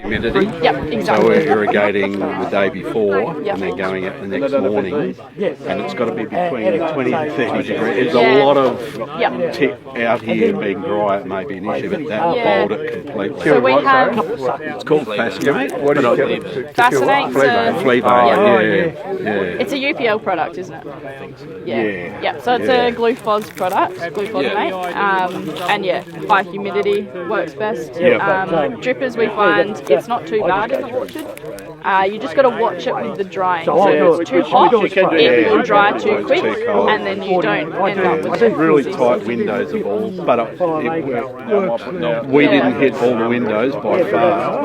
Humidity. Yep, exactly. So we're irrigating the day before and then going out the next morning, and it's got to be between 20 and 30 degrees. There's a lot of tip out here being dry. It may be an issue, but that bowled it completely. So we have It's called Fascinate. What is it? Fascinate's Flea. It's a UPL product, isn't it? Yeah. So it's a gluphos product, glufosinate, and high humidity works best. Drippers we find it's not too bad in the orchard. You just got to watch it with the drying. So if it's too hot, it will dry too quick, and then you don't end up with really tight windows of all, but we didn't hit all the windows by far,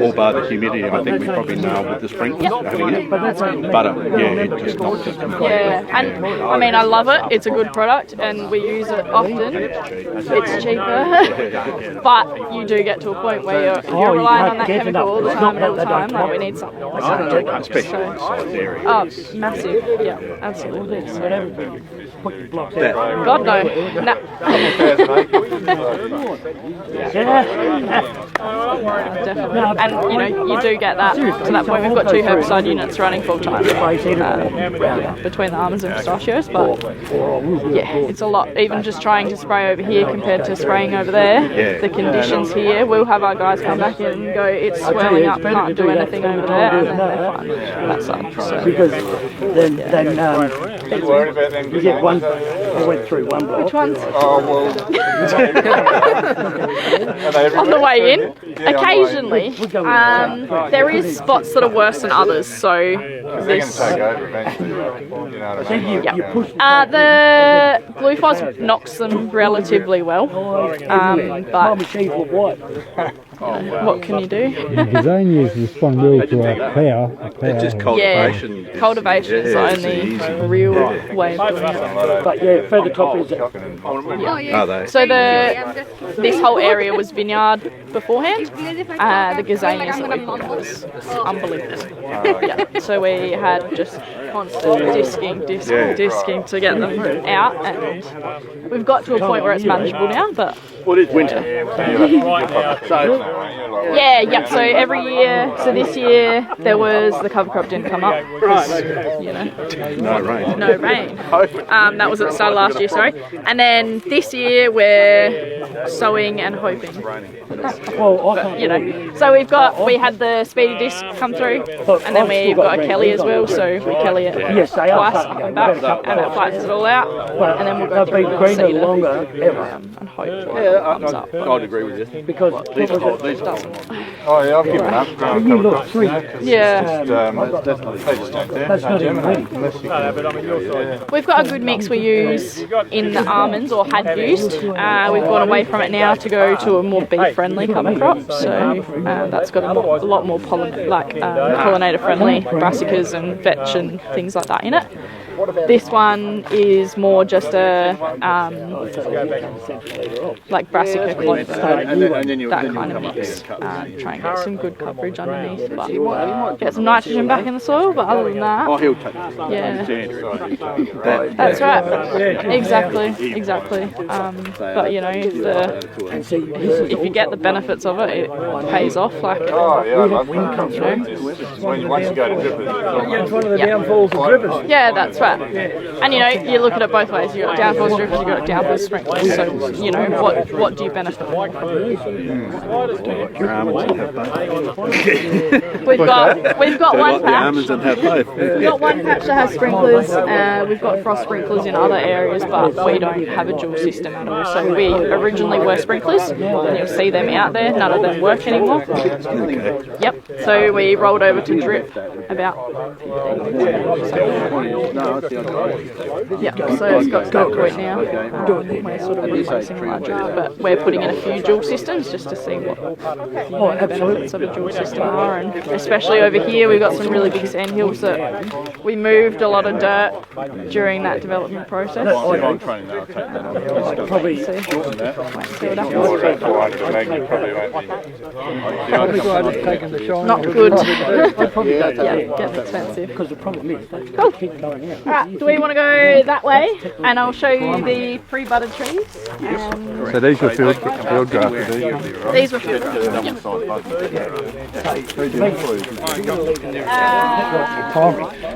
all bar the humidity. I think we probably nailed with the sprinklers having it, but it just knocked us completely. And I mean, I love it. It's a good product, and we use it often. It's cheaper, but you do get to a point where you're relying on that chemical all the time. Like we need something like that. Especially in size area. Oh, massive. Yeah, absolutely. God no. Definitely. And you do get that to that point. We've got 2 herbicide units running full time between the almonds and pistachios, but it's a lot. Even just trying to spray over here compared to spraying over there, the conditions here, we'll have our guys come back in and go, it's swelling up, can't do anything over there, and then they're fine. That's up. So. Because then you get one. I went through one block. Which ones? Oh, well. On the way in, occasionally, there is spots that are worse than others. So this, the gluphos knocks them relatively well, but. What can you do? Gazanias respond well to our power. It's just cultivation. Cultivation is the only real way of doing it. But further top is it. Are they? So this whole area was vineyard beforehand. The Gazanias that we put was unbelievable. So we had just constant disking to get them out, and we've got to a point where it's manageable now, but What is winter? So every year, so this year there was, the cover crop didn't come up because, no rain. That was at the start of last year, sorry. And then this year we're sowing and hoping. So we had the Speedy Disc come through, and then we've got a Kelly as well, so we Kelly it twice up and back, and it flattens it all out, and then we'll go through the seeder and hope it comes up. I'd agree with you. Because It doesn't. Oh, yeah, I've given up. you look sweet. Yeah. That's not even ready. We've got a good mix we use in the almonds, or had used. We've gone away from it now to go to a more bee-friendly cover crop, so that's got a lot more pollinator-friendly brassicas and vetch and things like that in it. This one is more just a like brassica clover, that kind of mix. Try and get some good coverage underneath, but get some nitrogen back in the soil. But other than that, he'll take it. that's right. Exactly. But if you get the benefits of it, it pays off. Like Oh yeah, I love that. Once you go to drippers. It's one of the downfalls of drippers. Yeah, that's right. And you look at it both ways. You've got downforce drippers, you've got downforce sprinklers. So what do you benefit from? We've got one patch. We've got one patch that has sprinklers. We've got frost sprinklers in other areas, but we don't have a dual system at all. So we originally were sprinklers, and you'll see them out there. None of them work anymore. Yep. So we rolled over to drip about 15 years ago. Yeah, so it's got to that point now. We're sort of replacing a larger, but we're putting in a few dual systems just to see what the benefits of a dual system are. And especially over here, we've got some really big sand hills that we moved a lot of dirt during that development process. Probably See what happens. 400 magnet probably won't be. taking the shine. Not good. Probably does, Yeah, getting expensive. Because the problem is they keep going out. Alright, do we want to go that way? And I'll show you the pre-budded trees. So these were field grafted, These were field grafted.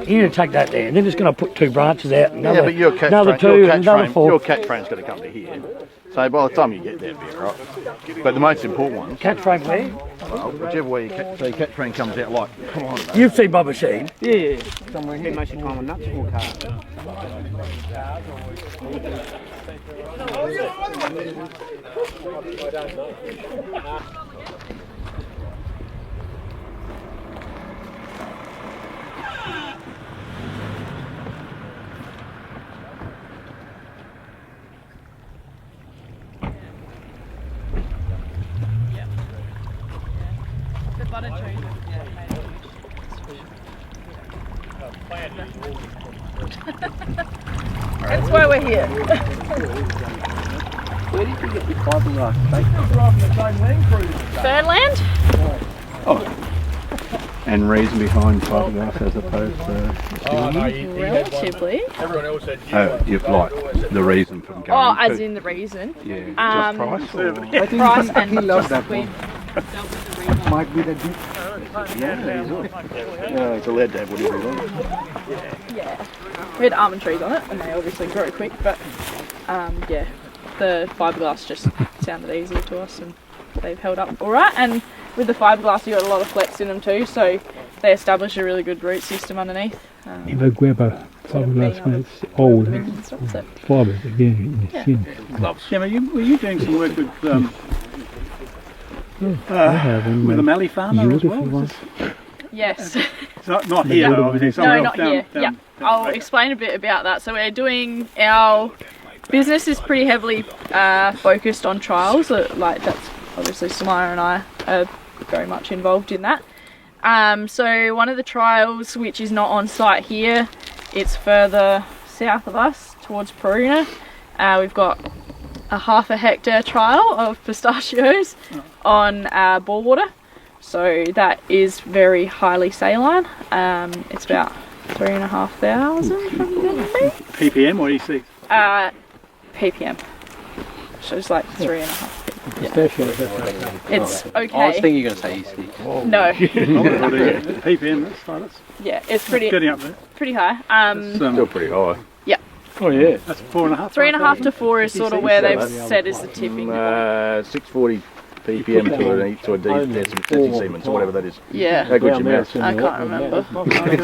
You're going to take that there, and then it's going to put 2 branches out. Another, Yeah, but your catch another frame, 2, your catch another frame, 4. your catch frame's got to come to here. So by the time you get there, it'll be all right. But the most important one, Catch frame where? whichever way your catch frame comes out, like, come on. You've seen my machine. Yeah, somewhere here. Most of the time on nuts or car. The budded trees. That's why we're here. Where did you get your fiberglass? Fernland? and reason behind fiberglass as opposed to Relatively. like the reason from going. Oh, as in the reason. yeah, just price. Or? Price and he loves just that we Might be the deep. It's allowed to have whatever you want. yeah. We had almond trees on it and they obviously grow quick, but yeah, the fiberglass just sounded easier to us and they've held up alright. And with the fiberglass you got a lot of flex in them too, so they establish a really good root system underneath. If I grab a fiberglass when it's old, And stuff, so. fibres again in the skin. Gemma, were you doing some work with I have them, with a Mallee farmer yours as if well? you want. Yes. It's not here, though, obviously, somewhere No, else not here. Yeah, I'll explain a bit about that. So we're doing our business is pretty heavily focused on trials. Like that's obviously Samaya and I are very much involved in that. So one of the trials, which is not on site here, it's further south of us towards Peruna. We've got a 1/2 hectare trial of pistachios on bore water. So that is very highly saline. It's about 3,500 from memory. PPM or EC? ppm. So it's like 3.5. It's okay. I was thinking you were going to say easy. No. PPM, that's fine. That's Yeah, it's pretty getting up there. pretty high. Still pretty high. Oh, yeah. That's 4.5. 3.5 to 4 is sort of where they've said is the tipping. 640 ppm to a deep decimal Siemens or whatever that is. Yeah. How good's your math? I can't remember. That's about getting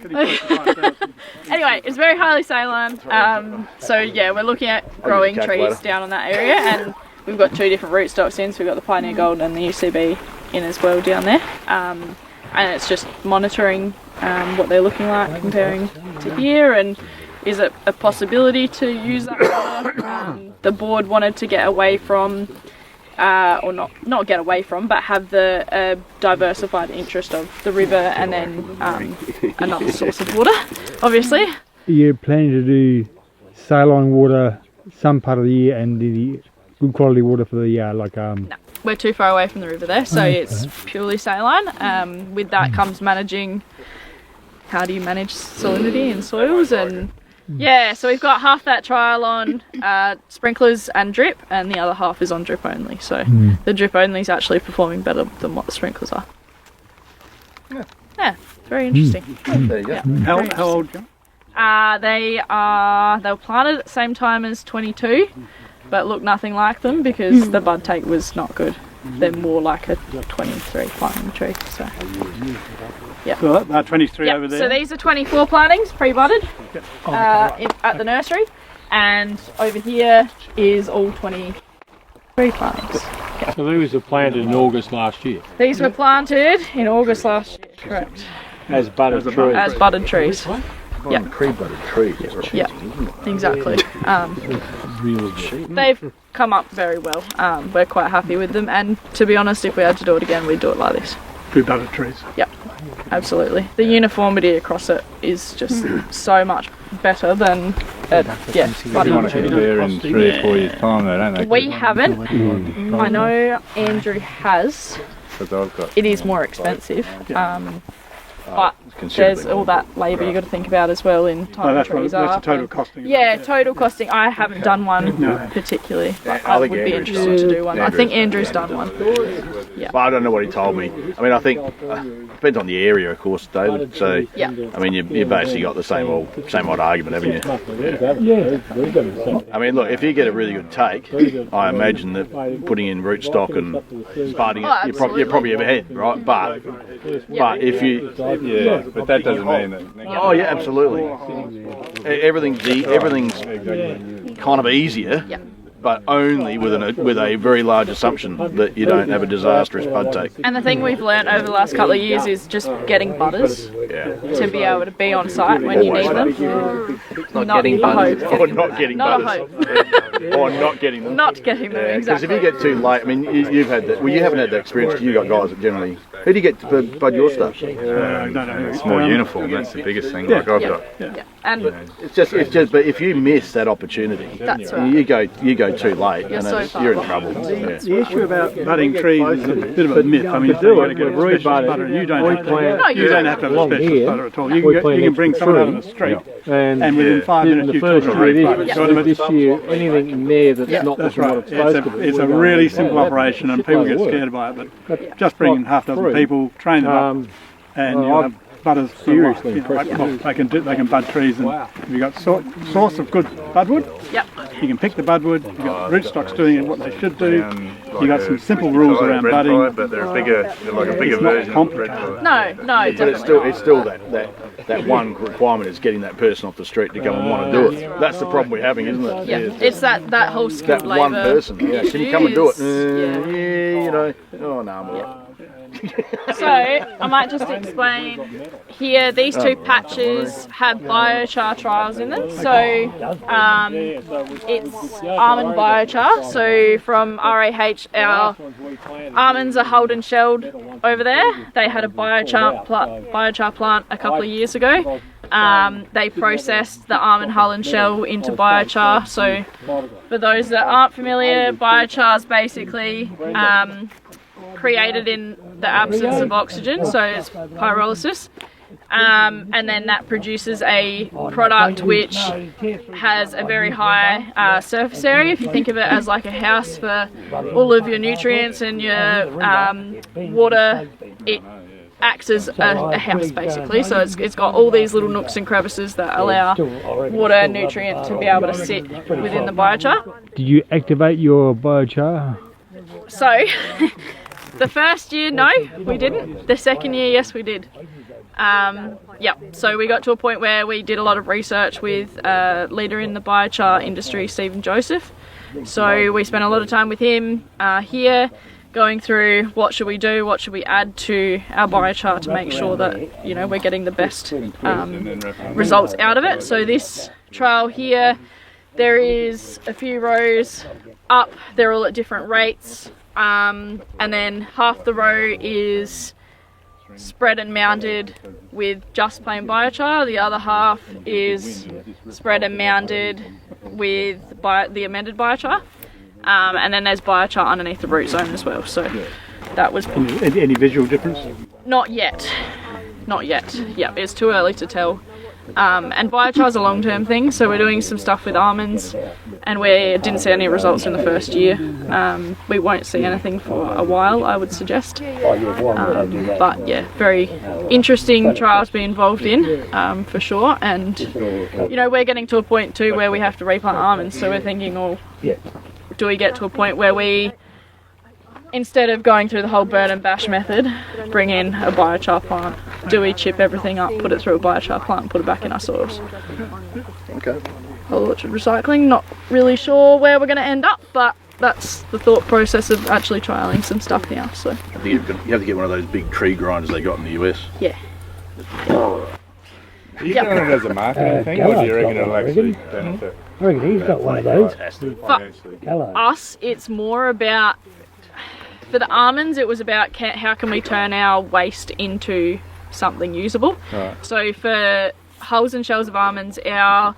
close to 5,000. Anyway, it's very highly saline. So yeah, we're looking at growing trees down on that area, and we've got 2 different rootstocks in. So we've got the Pioneer Gold and the UCB in as well down there. And it's just monitoring what they're looking like, comparing to here, and is it a possibility to use that water? The board wanted to get away from, or not get away from, but have the diversified interest of the river and then another source of water, obviously. You're planning to do saline water some part of the year and the good quality water for the No, we're too far away from the river there, so it's purely saline. With that comes managing, how do you manage salinity in soils, and yeah, so we've got half that trial on sprinklers and drip, and the other half is on drip only. So the drip only is actually performing better than what the sprinklers are. Yeah, very interesting. There you go. Yeah, How old, John? they were planted at the same time as 22, but look nothing like them because the bud take was not good. They're more like a 23 planting tree. So So about 23 over there. so these are 24 plantings pre-budded at the nursery, and over here is all 23 plantings. So these were planted in August last year These were planted in August last year, correct, as budded trees. as budded trees. Yeah. Pre-budded trees. Yeah, exactly. They've come up very well. We're quite happy with them, and to be honest, if we had to do it again, we'd do it like this. Pre-budded trees. Yep, absolutely. The uniformity across it is just so much better than budding tree. there in 3 or 4 years' time, though, don't they? We haven't. I know Andrew has. It is more expensive. But there's all that labour you got to think about as well in time That's trees the are. total costing. Yeah, total costing. I haven't done one particularly, but I would be interested to do one. I think Andrew's done one. But I don't know what he told me. I mean, I think depends on the area, of course, David. So, Yeah. I mean, you basically got the same old argument, haven't you? I mean, look, if you get a really good take, I imagine that putting in rootstock and starting it, you're probably ahead, right? But if you, but that doesn't mean that. oh yeah, absolutely. Everything's kind of easier. Yeah. But only with a very large assumption that you don't have a disastrous bud take. And the thing we've learnt over the last couple of years is just getting budders to be able to be on site when you need them. Not getting a hope. Or not getting Not a budders. hope. Or not getting them. Not getting them, Because exactly. if you get too late, I mean, you've had that. Well, you haven't had that experience because you got guys that generally. Who do you get to bud your stuff? No. It's more uniform, that's the biggest thing. Like I've got. Yeah. And It's just. But if you miss that opportunity, That's right. you go too late, You're and so far you're in behind. trouble. Yeah. The issue about budding trees is a bit of a myth. I mean, you're going to get a specialist budder, and you don't have to. No, you You don't don't. have to have a specialist budder at all. You can bring someone out on the street, and within 5 minutes you've got a great budder. So this year, anything in there that's not That's what right. it's supposed to be. It's a really simple operation, and people get scared by it. But just bring in half a dozen people, train them up, and you'll have budders seriously. They can bud trees, and if you've got source of good budwood, Yep. you can pick the budwood. You've got rootstocks doing what they should do. You've got some simple rules around budding. But they're bigger It's not complicated. No, But definitely. it's still that one requirement is getting that person off the street to go and want to do it. That's the problem we're having, isn't it? Yeah, it's that whole skilled That labour. one person. Yeah, can you come and do it? Yeah. You know. Oh no, I'm all right. So I might just explain here. These two patches have biochar trials in them. So it's almond biochar. So from RAH, our almonds are hulled and shelled over there. They had a biochar plant a couple of years ago. They processed the almond hull and shell into biochar. So for those that aren't familiar, biochar is basically created in the absence of oxygen, so it's pyrolysis, and then that produces a product which has a very high surface area. If you think of it as like a house for all of your nutrients and your water, it acts as a house basically. So it's got all these little nooks and crevices that allow water and nutrient to be able to sit within the biochar. Did you activate your biochar? So the first year, no, we didn't. The second year, yes, we did. So we got to a point where we did a lot of research with a leader in the biochar industry, Stephen Joseph. So we spent a lot of time with him here, going through what should we do, what should we add to our biochar to make sure that we're getting the best results out of it. So this trial here, there is a few rows up. They're all at different rates. And then half the row is spread and mounded with just plain biochar. The other half is spread and mounded with the amended biochar. And then there's biochar underneath the root zone as well. So that was Any visual difference? not yet. Yeah, it's too early to tell. And biochar is a long-term thing, so we're doing some stuff with almonds, and we didn't see any results in the first year. We won't see anything for a while, I would suggest. But yeah, very interesting trial to be involved in, for sure. And we're getting to a point too where we have to replant almonds, so we're thinking, do we get to a point where we, instead of going through the whole burn and bash method, bring in a biochar plant? Do we chip everything up, put it through a biochar plant, and put it back in our soils? Okay. Orchard recycling, not really sure where we're going to end up, but that's the thought process of actually trialling some stuff now. So I think you have to get one of those big tree grinders they got in the US. yeah. Are you doing it as a marketing thing, or do you reckon it'll actually benefit? I reckon he's got one of those. For us, it's more about, for the almonds, it was about how can we turn our waste into something usable. Right. So for hulls and shells of almonds, our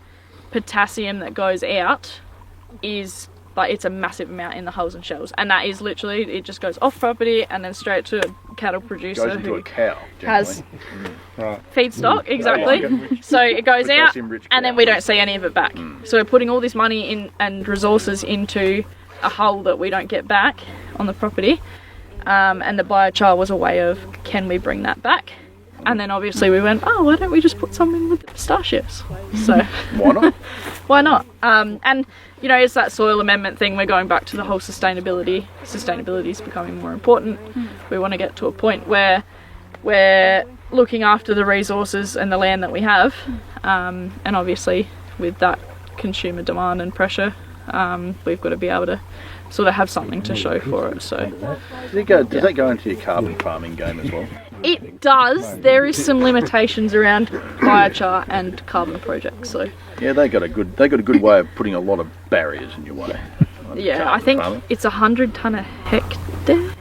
potassium that goes out is like, it's a massive amount in the hulls and shells, and that is literally, it just goes off property and then straight to a cattle producer Goes into who a cow. has Right. feedstock, exactly. So it goes out Potassium-rich and then cow. we don't see any of it back. So we're putting all this money in and resources into a hull that we don't get back on the property. And the biochar was a way of, can we bring that back? And then obviously we went, oh, why don't we just put some in with the pistachios? So Why not? why not? And you know, it's that soil amendment thing. We're going back to the whole sustainability. Sustainability is becoming more important. We want to get to a point where we're looking after the resources and the land that we have, and obviously with that consumer demand and pressure, we've got to be able to sort of have something to show for it. So Does that go into your carbon farming game as well? it does. There is some limitations around biochar and carbon projects. So Yeah, they got a good way of putting a lot of barriers in your way. yeah, I think farming. it's 100 tonne a hectare.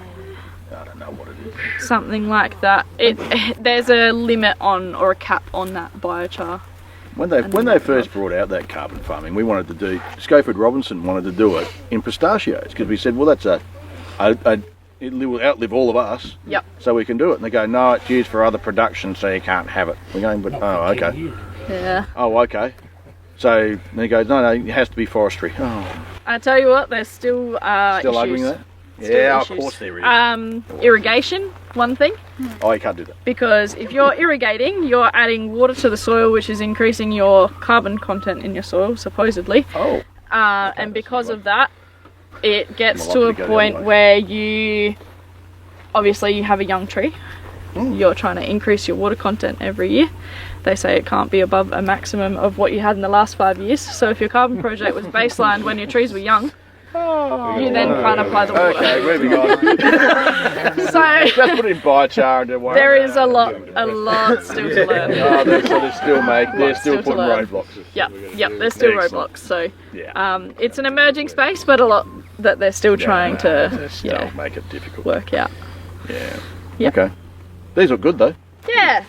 I don't know what it is. Something like that. There's a limit on, or a cap on, that biochar. When they first brought out that carbon farming, we wanted to do, Schofield Robinson wanted to do it in pistachios, because we said, well, that's it will outlive all of us, Yep. so we can do it. And they go, no, it's used for other production, so you can't have it. We're going, but oh, okay. Yeah. Oh, okay. So then he goes, no, it has to be forestry. Oh, I tell you what, there's still still issues. arguing that? Still Yeah, issues. of course there is. Irrigation, one thing, Oh, you can't do that. because if you're irrigating, you're adding water to the soil, which is increasing your carbon content in your soil, supposedly. Oh, And because of that, it gets I'm to a likely to go the point other way. where you have a young tree. Hmm. You're trying to increase your water content every year. They say it can't be above a maximum of what you had in the last 5 years. So if your carbon project was baselined when your trees were young, you then can't apply the water. okay, where have we gone? So Just put it in biochar and don't worry. there is a lot still to learn. Oh, they're still to putting learn. roadblocks. Yep, there's still Excellent. roadblocks. So Yeah. it's an emerging space, but a lot that they're still trying to Still make it difficult. work out. Yeah. Yep. Okay. These look good though. Yeah.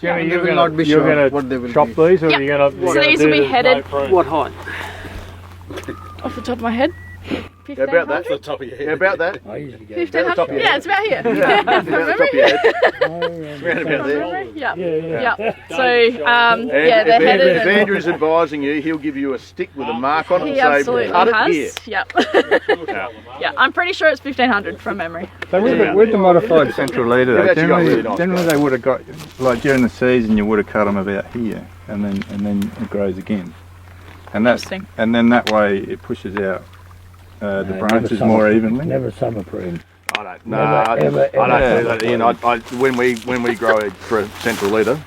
Jimmy, They will not be sure what they will chop be. these, or Yep. are you going to? So these will be headed What height? off the top of my head. Yeah, about that. 1500? Top of your head. Yeah, about that. I usually go. 1500? Yeah, it's about here. About the top of your head. Round about there. Yeah. Yeah. Yeah. So, yeah, And they're if headed. If Andrew's advising you, he'll give you a stick with a mark on it He and say, absolutely cut it has. here. Yep. Yeah. Yeah, I'm pretty sure it's 1500 from memory. So with the modified central leader, They've though, actually got really nice generally growth. they would have got, like during the season, you would have cut them about here, and then it grows again, and Interesting. then that way it pushes out the never branches summer- more evenly. Never summer proof. I don't. No, Never, I ever, don't ever. do that, Ian. When we grow it for a central leader,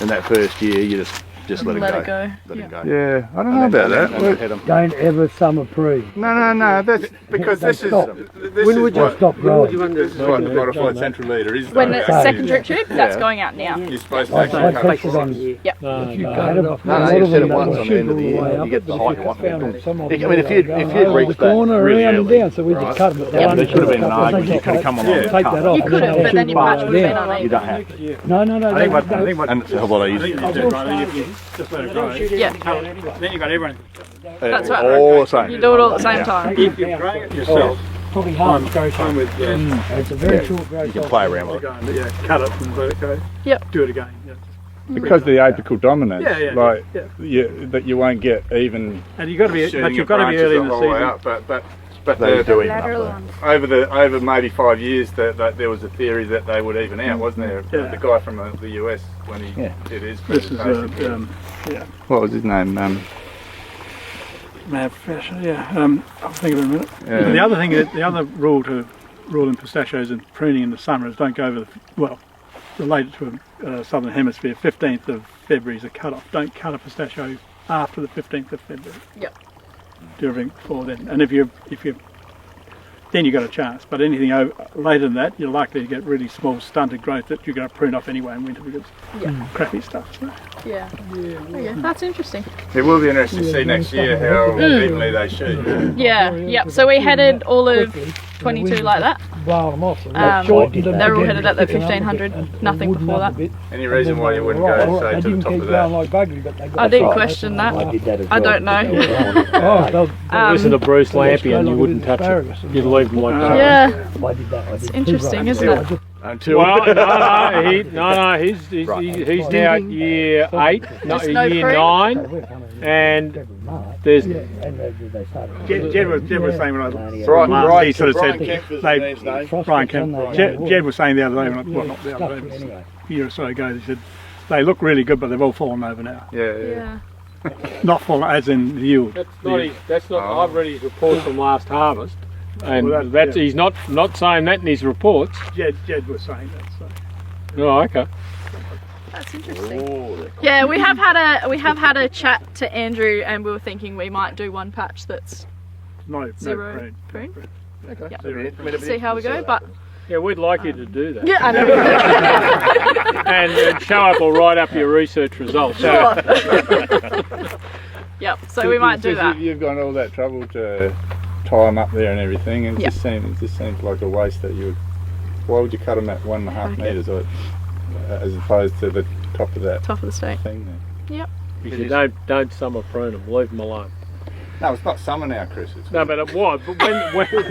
in that first year, you just let it go. Let it go. Yeah, I don't know about that. And then head 'em. Don't ever summer proof. No, that's because They this is stop. this When is would what, you? Stop When would you growing. want this is what the modified central leader is. When though. the Okay. second drip tube, that's Yeah. going out now. You're supposed to I actually cut tested it. on. Yep. If you no, cut it off, No, a no, lot you of set them it once will on the end of the shoot all year. way You up, get the but height if you want. found them, some of I them mean, if you'd go reached over the corner, that really around and early, down, so we just cut them. Yeah, there should have been an argument. You could have come along and Take cut that it. off. You could have, but then your patch would have been You uneven. don't have to. No, I think what And it's a whole lot easier. just let it grow. Yeah, Then you got everything. that's right. All the You same. do it all at the same time. If you're growing it yourself, Probably hard to go time with It's a very short growth. You can play around with it. yeah, cut it and let it go. Yep. Do it again. Yeah. Because the apical dominance, Yeah, like yeah. that you won't get even. And you got to be, but shooting you've got to be branches early in the the whole way season. up, but They're the, doing over maybe 5 years that there was a theory that they would even out, wasn't there? Yeah. The guy from the US when he did his This is presentation. What was his name? Mad Professor, yeah. I'll think of it in a minute. Yeah. The other thing, the other rule in pistachios and pruning in the summer is don't go over related to southern hemisphere, 15th of February is a cut-off. Don't cut a pistachio after the 15th of February. Yep. Do everything before then. And if you're then you've got a chance. But anything later than that, you're likely to get really small stunted growth that you're going to prune off anyway in winter because crappy stuff. So. Yeah. Okay, that's interesting. It will be interesting to see next year how evenly they shoot. Yeah. Yep. So we headed all of 22 like that. They were all headed at the 1500. Nothing before that. Any reason why you wouldn't go, say, to the top of that? I did question that. I don't know. Listen to Bruce Lampion, you wouldn't touch it. You'd leave them like that. Yeah. It's interesting, isn't it? Until Well, no, he's now at year 8, Just no year prune? 9, and there's Jed was saying when I was Brian he sort of said Kemp is they, his name. Brian Kemp. Jed was saying the other day, well not the other day, but a year or so ago, he said they look really good, but they've all fallen over now. Yeah. Not fallen as in the yield. that's not. I've read his report from last harvest, and Well, that- he's not saying that in his reports. Jed was saying that. So. Oh, okay. That's interesting. Yeah, we have had a chat to Andrew, and we were thinking we might do one patch that's No zero prune. Okay. Yep. See how we go, but Yeah, we'd like you to do that. yeah, I know. and show up or write up your research results. Yep. So we might do Because that. You've gone all that trouble to tie them up there and everything, and it Yep. just seems like a waste that you would. Why would you cut them at 1.5 metres as opposed to the top of that Top of the state. thing there? Yep. If you don't summer prune them, leave them alone. No, it's not summer now, Chris. It's No, but it was. But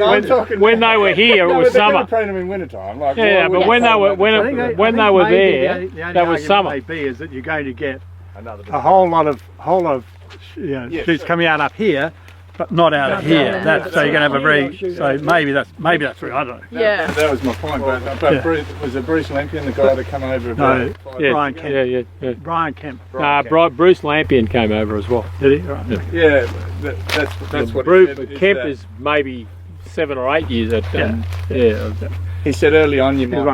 I'm talking- when they were here, it was they're summer. going to prune them in winter time. Like, Yeah, why but would when you they cut were them when at it- the top? when they were there, the only that was argument summer. may be is that you're going to get Another a whole lot of shoots coming out up here, but not out of here. So you're going to have a very maybe that's right. I don't know. Yeah. That was my point. But Yeah. Bruce, was it Bruce Lampion, the guy that come over? No, about 5 Yeah, Brian Kemp. yeah. Brian Kemp. Bruce Lampion came over as well. Did he? Right. Yeah, that's what Bruce he said. Kemp that is maybe 7 or 8 years at He said early on you one.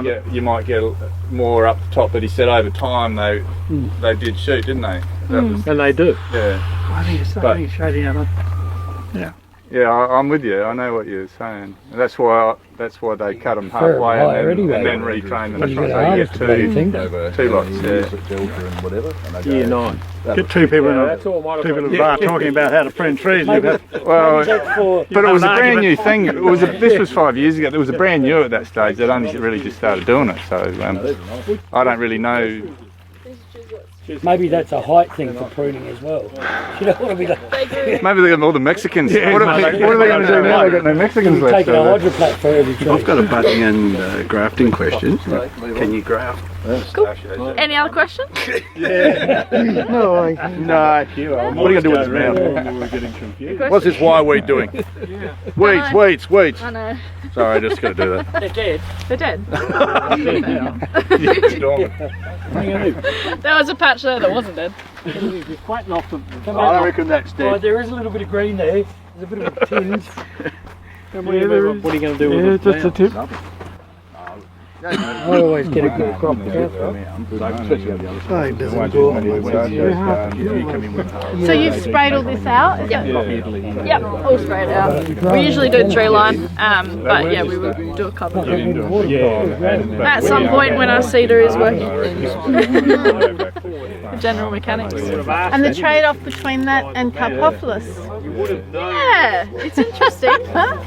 might get more up the top, but he said over time they did shoot, didn't they? That was, and they do. yeah. I think it's shading out. Yeah, I'm with you. I know what you're saying. That's why they cut them halfway higher and anyway. then retrain them. When you So get you harvest, get do you think? two lots. Year 9. Get two people That's all might have in been. the bar talking about how to prune trees. Well, but it was a brand new thing. This was 5 years ago. It was a brand new at that stage. They'd only really just started doing it. So I don't really know. Maybe that's a height thing for pruning as well. You don't want to be like Maybe they got all the Mexicans. What are they going to do now? They've got no Mexicans left. taking a hydroplat for every tree. I've got a budding and grafting question. Can you graft? Any other questions? No, what are you going to do with this mound? We're getting confused. What's this wireweed doing? Weeds. I know. Sorry, I just got to do that. They're dead. They're dead. Dormant. There was a patch there that wasn't dead. You're quite off the. I reckon that's Oh, dead. there is a little bit of green there. There's a bit of a tinge. What are you going to do with it? Just a tip. I always get a good crop of So you've sprayed all this out? Yep, all sprayed out. We usually do the tree line, but yeah, we will do a couple. At some point when our seeder is working. General mechanics. And the trade-off between that and Carpophilus. Yeah, it's interesting.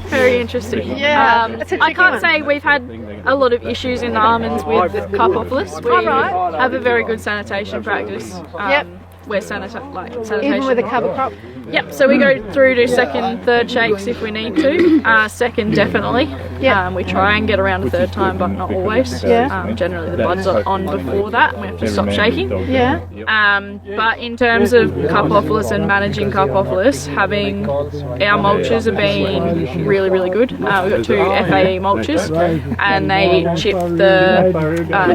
Very interesting. Yeah, it's a I tricky can't one. say we've had a lot of issues in the almonds with Carpophilus. We have a very good sanitation practice. Yep. We're sanitation. Even with a cover crop. Yep, so we go through to second, third shakes if we need to. Second, definitely. We try and get around a third time, but not always. Yeah. Generally, the buds are on before that, and we have to stop shaking. Yeah. But in terms of Carpophilus and managing Carpophilus, having our mulches have been really, really good. We've got 2 FAE mulches, and they chip the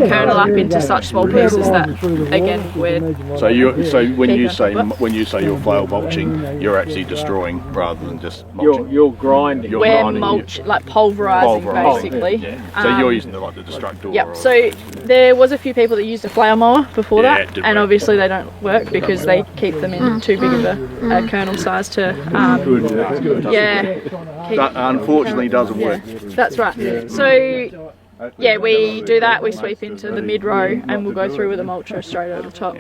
kernel up into such small pieces that, again, we're So So when you keeping on top of it. you're flail mulching, you're actually destroying rather than just mulching. You're grinding. You're We're grinding, mulch, like pulverising basically. Yeah. So you're using the destructor. Yep. So there was a few people that used a flail mower before Yeah, that, it did and work. obviously they don't work because they keep them in too big of a kernel size to. Yeah. That unfortunately doesn't work. That's right. So yeah, we do that. We sweep into the mid row, and we'll go through with a mulcher straight over the top.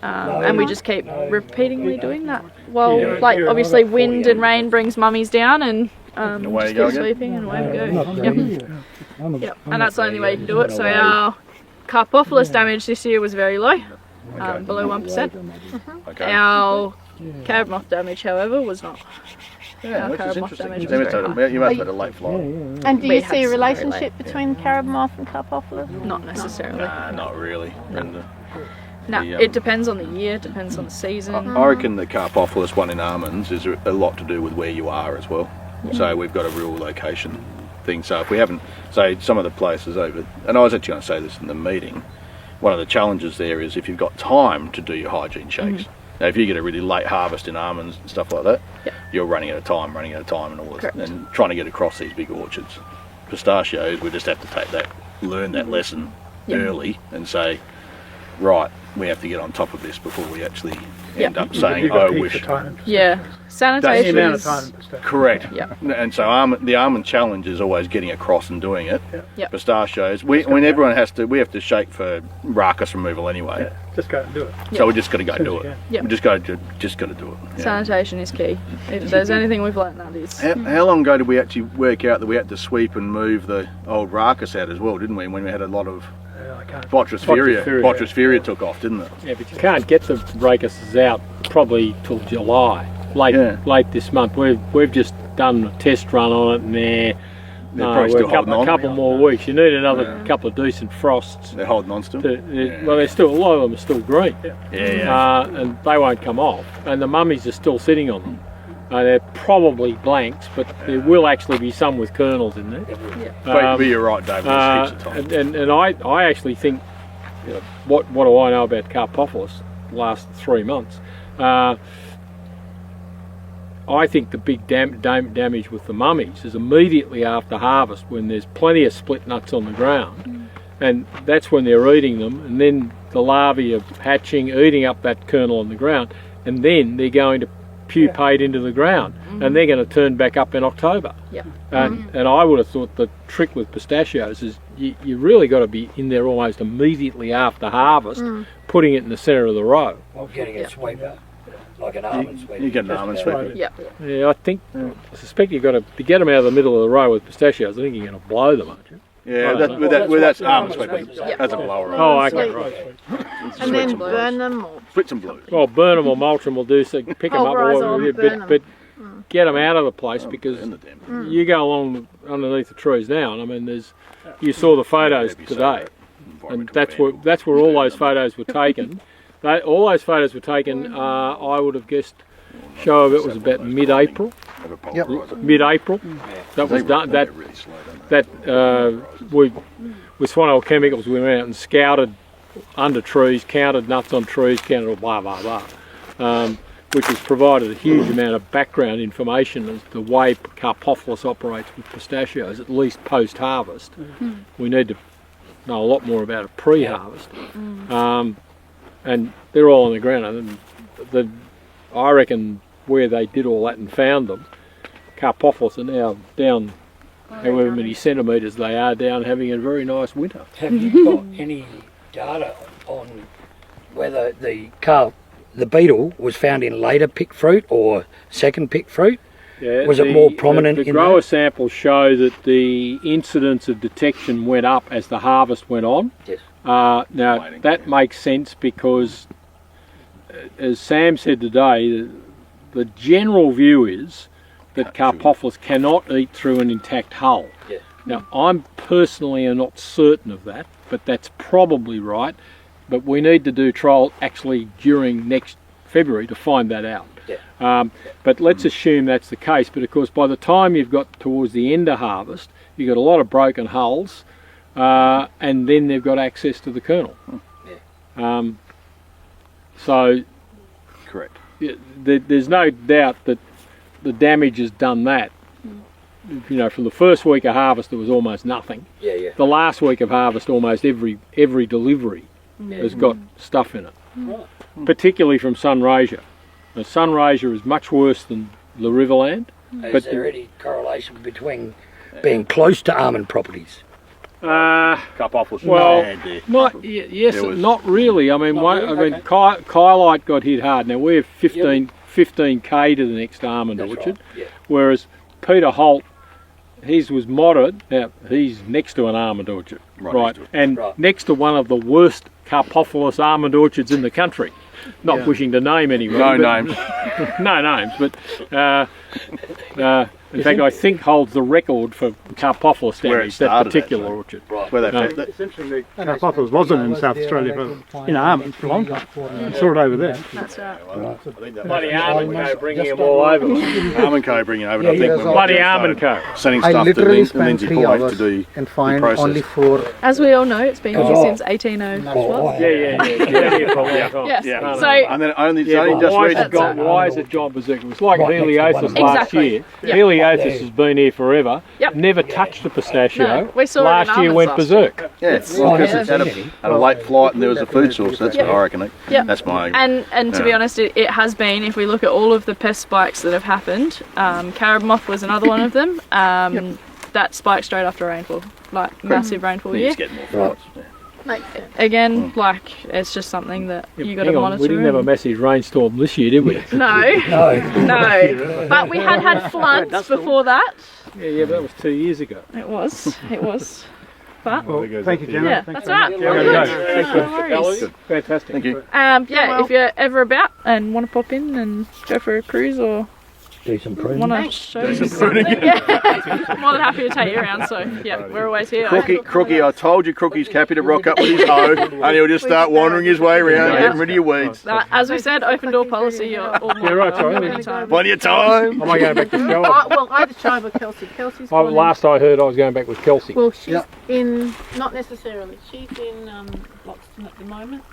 And we just keep repeatedly doing that. Well, like obviously wind and rain brings mummies down, and away just you go keep again. sweeping and away we go. Yep. And that's the only way you can do it. So our Carpophilus damage this year was very low, below 1%. Okay. Our carab moth damage, however, was not. Yeah, Our which carab is moth interesting. damage You was must very have high. you must have had a late fly. And do We you had see a some very relationship between carab moth and Carpophilus? Not necessarily. Not really. Brenda. No, The, it depends on the year, depends on the season. I reckon the Carpophilus one in almonds is a lot to do with where you are as well. So we've got a real location thing. So if we haven't, say some of the places over, and I was actually going to say this in the meeting, one of the challenges there is if you've got time to do your hygiene shakes. Now if you get a really late harvest in almonds and stuff like that, you're running out of time and all this, and trying to get across these big orchards. Pistachios, we just have to learn that lesson early and say, right, we have to get on top of this before we actually end up saying, oh, we should. Yeah, sanitation amount of is time. Correct. Yeah. And so the almond challenge is always getting across and doing it. Yep. Pistachios, we have to shake for rachis removal anyway. Just go and do it. So we just got to go do it. Yep. We just got to do it. Yeah. Sanitation is key. If there's anything we've learned, that is. How long ago did we actually work out that we had to sweep and move the old rachis out as well, didn't we? When we had a lot of Botrysphaeria took off, didn't it? Yeah, but you can't get the rachises out probably till July, late this month. We've just done a test run on it, and they're probably still holding on. A couple more weeks. You need another couple of decent frosts. They're holding on still. Well, they're still, a lot of them are still green. And they won't come off, and the mummies are still sitting on them. They're probably blanks, but there will actually be some with kernels in there. But you're right, David. There's heaps of time. And I actually think, what do I know about Carpophilus the last 3 months? I think the big damage with the mummies is immediately after harvest, when there's plenty of split nuts on the ground, and that's when they're eating them, and then the larvae are hatching, eating up that kernel on the ground, and then they're going to pupate into the ground, and they're going to turn back up in October. And I would have thought the trick with pistachios is you really got to be in there almost immediately after harvest, putting it in the centre of the row. I'm getting a sweeper, like an almond sweeper. You get an almond sweeper. Yeah, I suspect you've got to get them out of the middle of the row with pistachios. I think you're going to blow them, aren't you? Yeah, that's almond sweeper. That's a blower. Oh, okay, right. And then burn them or Split some blues. Well, burn them or mulch them will do so. Pick them up, Pulverise them, burn them. but get them out of the place, because you go along underneath the trees now, and I mean, you saw the photos today, and that's where all those photos were taken. All those photos were taken. I would have guessed. Show of it was about mid-April. Mid-April. That was done. With Swan Oil Chemicals, we went out and scouted under trees, counted nuts on trees, counted blah blah blah, which has provided a huge amount of background information as to the way Carpophilus operates with pistachios, at least post-harvest. We need to know a lot more about it pre-harvest, and they're all on the ground. And I reckon where they did all that and found them, Carpophilus are now down however many centimetres they are down, having a very nice winter. Have you got any data on whether the beetle was found in later pick fruit or second pick fruit? Yeah, was it more prominent the in grower that? samples show that the incidence of detection went up as the harvest went on. Yes. Now that makes sense because, as Sam said today, the general view is that Carpophilus cannot eat through an intact hull. Yeah. Now I'm personally not certain of that, but that's probably right. But we need to do trial actually during next February to find that out. Yeah. But let's assume that's the case. But of course, by the time you've got towards the end of harvest, you've got a lot of broken hulls, and then they've got access to the kernel. Yeah. So Correct. There's no doubt that the damage has done that. You know, from the first week of harvest there was almost nothing. Yeah, yeah. The last week of harvest, almost every delivery has got stuff in it, particularly from Sunraysia. Now, Sunraysia is much worse than the Riverland. Is there any correlation between being close to almond properties? Carpophilus. Well, Well, yes, There was- not really. I mean, Kylite got hit hard. Now we're 15k to the next almond That's orchard, right, yeah. whereas Peter Holt, his was moderate. Now he's next to an almond orchard, right, and Right. next to one of the worst Carpophilus almond orchards in the country. Not wishing to name anyone. No but- names. no names, but in fact, I think holds the record for Carpophilus Where it damage. That started, particular actually. orchard. Where they No. that, Essentially, Carpophilus wasn't in South Australia for in almonds for a long time. I saw it over there. That's right. Bloody Almond Co. bringing them all over. Almond Co bringing over. I think Bloody Almond Co. sending I stuff to literally spent Lindsay 3 Pollock hours to do and find process. only 4. As we all know, it's been here since 1812. Yeah. Been here for a long time. Yes. Yeah. So And then only, Yeah, only but just why recently. has it gone berserk? It was like Right next to one Heliothus of them. last Exactly. year. Yep. Heliothus has been here forever. Yep. Never touched a pistachio. No, we saw it in last year almonds went last berserk. Yeah, well, because it's had a late flight and there was a food source. That's Yep. what I reckon. Yep. That's my. And to be honest, it has been. If we look at all of the pest spikes that have happened, Carib moth was another one of them. That spiked straight after rainfall, like massive rainfall year. It's getting more flights. Yeah. Makes sense. Again, like it's just something that you got to Hang on, monitor. we didn't have a and- massive rainstorm this year, did we? No, no. But we had floods before that. Yeah, but that was 2 years ago. It was. But Thank you, Gemma. yeah, that's all right. Yeah, Good. Thanks, No worries. Fantastic. Thank you. Yeah, if you're ever about and want to pop in and go for a cruise or Do some pruning. want to show you something, yeah, more than happy to take you around. So yeah, we're always here. Crookie, I told you Crookie's happy to rock up with his hoe and he'll just start wandering his way around, getting rid of your weeds. As we said, open door policy. You're all more right, sorry. welcome anytime. Plenty of time. Am I going back to show? Well, either Chive or Kelsey. Kelsey's gone Last I heard, I was going back with Kelsey. Well, she's in, not necessarily. She's in Loxton at the moment.